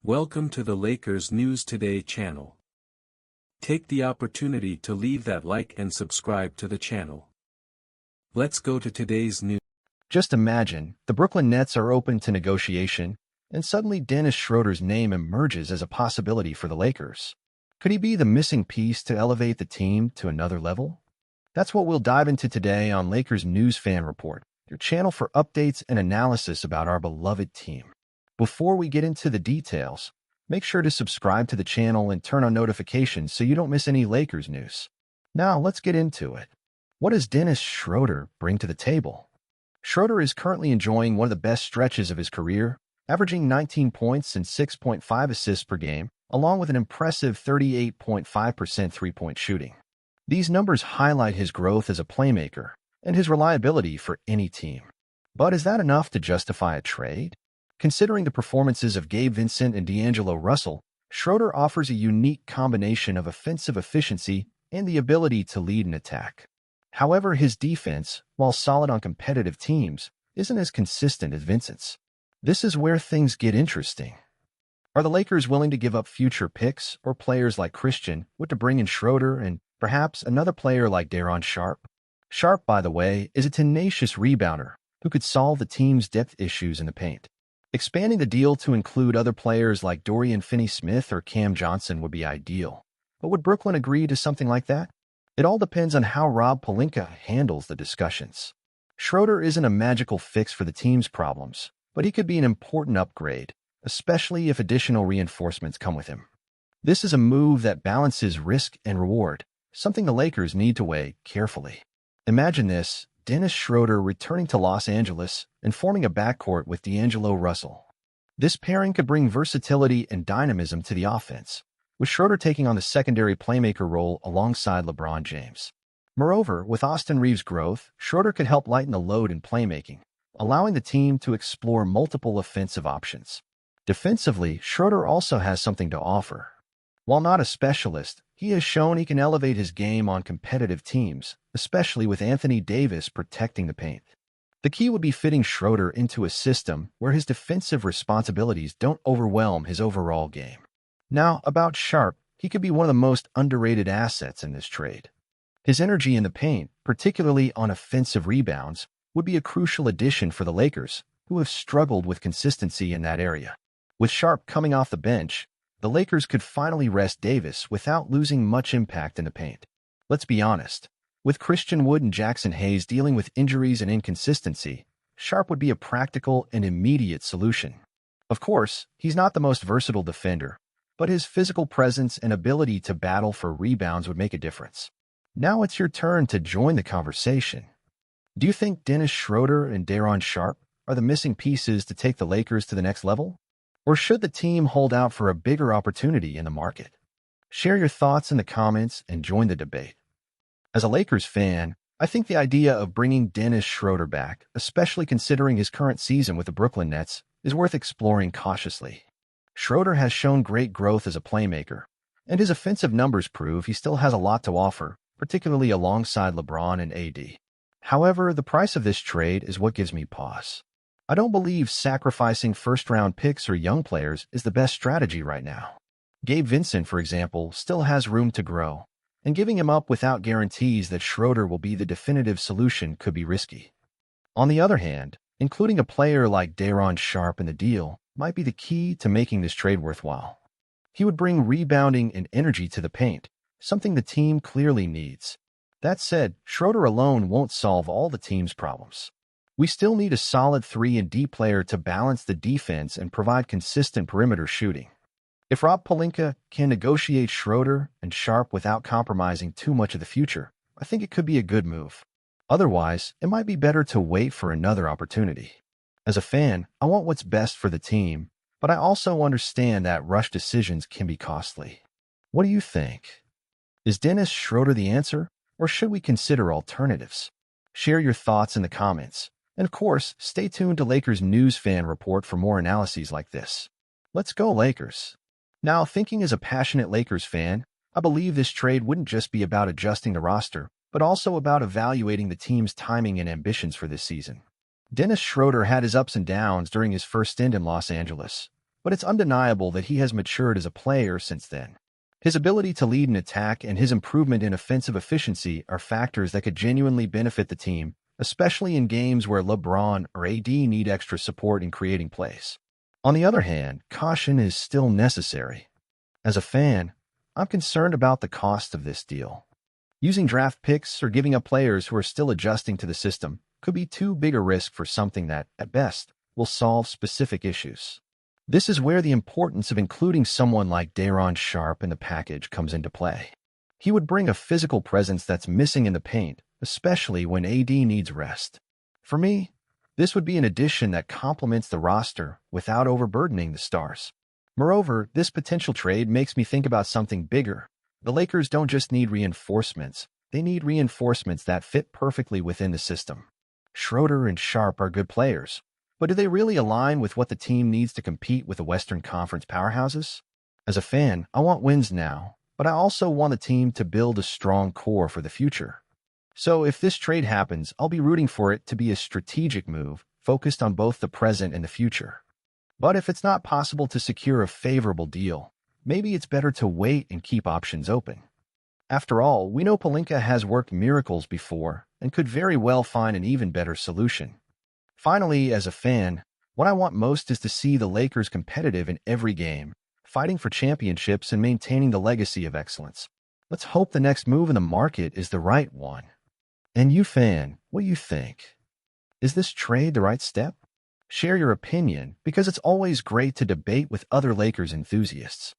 Welcome to the Lakers News Today channel. Take the opportunity to leave that like and subscribe to the channel. Let's go to today's news. Just imagine, the Brooklyn Nets are open to negotiation, and suddenly Dennis Schroeder's name emerges as a possibility for the Lakers. Could he be the missing piece to elevate the team to another level? That's what we'll dive into today on Lakers News Fan Report, your channel for updates and analysis about our beloved team. Before we get into the details, make sure to subscribe to the channel and turn on notifications so you don't miss any Lakers news. Now, let's get into it. What does Dennis Schroeder bring to the table? Schroeder is currently enjoying one of the best stretches of his career, averaging 19 points and 6.5 assists per game, along with an impressive 38.5% three-point shooting. These numbers highlight his growth as a playmaker and his reliability for any team. But is that enough to justify a trade? Considering the performances of Gabe Vincent and D'Angelo Russell, Schroeder offers a unique combination of offensive efficiency and the ability to lead an attack. However, his defense, while solid on competitive teams, isn't as consistent as Vincent's. This is where things get interesting. Are the Lakers willing to give up future picks or players like Christian to bring in Schroeder and perhaps another player like Daron Sharp? Sharp, by the way, is a tenacious rebounder who could solve the team's depth issues in the paint. Expanding the deal to include other players like Dorian Finney-Smith or Cam Johnson would be ideal. But would Brooklyn agree to something like that? It all depends on how Rob Pelinka handles the discussions. Schroeder isn't a magical fix for the team's problems, but he could be an important upgrade, especially if additional reinforcements come with him. This is a move that balances risk and reward, something the Lakers need to weigh carefully. Imagine this: Dennis Schroeder returning to Los Angeles and forming a backcourt with D'Angelo Russell. This pairing could bring versatility and dynamism to the offense, with Schroeder taking on the secondary playmaker role alongside LeBron James. Moreover, with Austin Reeves' growth, Schroeder could help lighten the load in playmaking, allowing the team to explore multiple offensive options. Defensively, Schroeder also has something to offer. While not a specialist, he has shown he can elevate his game on competitive teams, especially with Anthony Davis protecting the paint. The key would be fitting Schroeder into a system where his defensive responsibilities don't overwhelm his overall game. Now, about Sharp, he could be one of the most underrated assets in this trade. His energy in the paint, particularly on offensive rebounds, would be a crucial addition for the Lakers, who have struggled with consistency in that area. With Sharp coming off the bench, the Lakers could finally rest Davis without losing much impact in the paint. Let's be honest, with Christian Wood and Jackson Hayes dealing with injuries and inconsistency, Sharp would be a practical and immediate solution. Of course, he's not the most versatile defender, but his physical presence and ability to battle for rebounds would make a difference. Now it's your turn to join the conversation. Do you think Dennis Schroeder and Daron Sharp are the missing pieces to take the Lakers to the next level? Or should the team hold out for a bigger opportunity in the market? Share your thoughts in the comments and join the debate. As a Lakers fan, I think the idea of bringing Dennis Schroeder back, especially considering his current season with the Brooklyn Nets, is worth exploring cautiously. Schroeder has shown great growth as a playmaker, and his offensive numbers prove he still has a lot to offer, particularly alongside LeBron and AD. However, the price of this trade is what gives me pause. I don't believe sacrificing first-round picks or young players is the best strategy right now. Gabe Vincent, for example, still has room to grow, and giving him up without guarantees that Schroeder will be the definitive solution could be risky. On the other hand, including a player like Daron Sharp in the deal might be the key to making this trade worthwhile. He would bring rebounding and energy to the paint, something the team clearly needs. That said, Schroeder alone won't solve all the team's problems. We still need a solid 3-and-D player to balance the defense and provide consistent perimeter shooting. If Rob Pelinka can negotiate Schroeder and Sharp without compromising too much of the future, I think it could be a good move. Otherwise, it might be better to wait for another opportunity. As a fan, I want what's best for the team, but I also understand that rush decisions can be costly. What do you think? Is Dennis Schroeder the answer, or should we consider alternatives? Share your thoughts in the comments. And of course, stay tuned to Lakers News Fan Report for more analyses like this. Let's go, Lakers! Now, thinking as a passionate Lakers fan, I believe this trade wouldn't just be about adjusting the roster, but also about evaluating the team's timing and ambitions for this season. Dennis Schroeder had his ups and downs during his first stint in Los Angeles, but it's undeniable that he has matured as a player since then. His ability to lead an attack and his improvement in offensive efficiency are factors that could genuinely benefit the team, especially in games where LeBron or AD need extra support in creating plays. On the other hand, caution is still necessary. As a fan, I'm concerned about the cost of this deal. Using draft picks or giving up players who are still adjusting to the system could be too big a risk for something that, at best, will solve specific issues. This is where the importance of including someone like Daron Sharp in the package comes into play. He would bring a physical presence that's missing in the paint, especially when AD needs rest. For me, this would be an addition that complements the roster without overburdening the stars. Moreover, this potential trade makes me think about something bigger. The Lakers don't just need reinforcements, they need reinforcements that fit perfectly within the system. Schroeder and Sharp are good players, but do they really align with what the team needs to compete with the Western Conference powerhouses? As a fan, I want wins now, but I also want the team to build a strong core for the future. So if this trade happens, I'll be rooting for it to be a strategic move, focused on both the present and the future. But if it's not possible to secure a favorable deal, maybe it's better to wait and keep options open. After all, we know Pelinka has worked miracles before and could very well find an even better solution. Finally, as a fan, what I want most is to see the Lakers competitive in every game, fighting for championships and maintaining the legacy of excellence. Let's hope the next move in the market is the right one. And you, fan, what do you think? Is this trade the right step? Share your opinion, because it's always great to debate with other Lakers enthusiasts.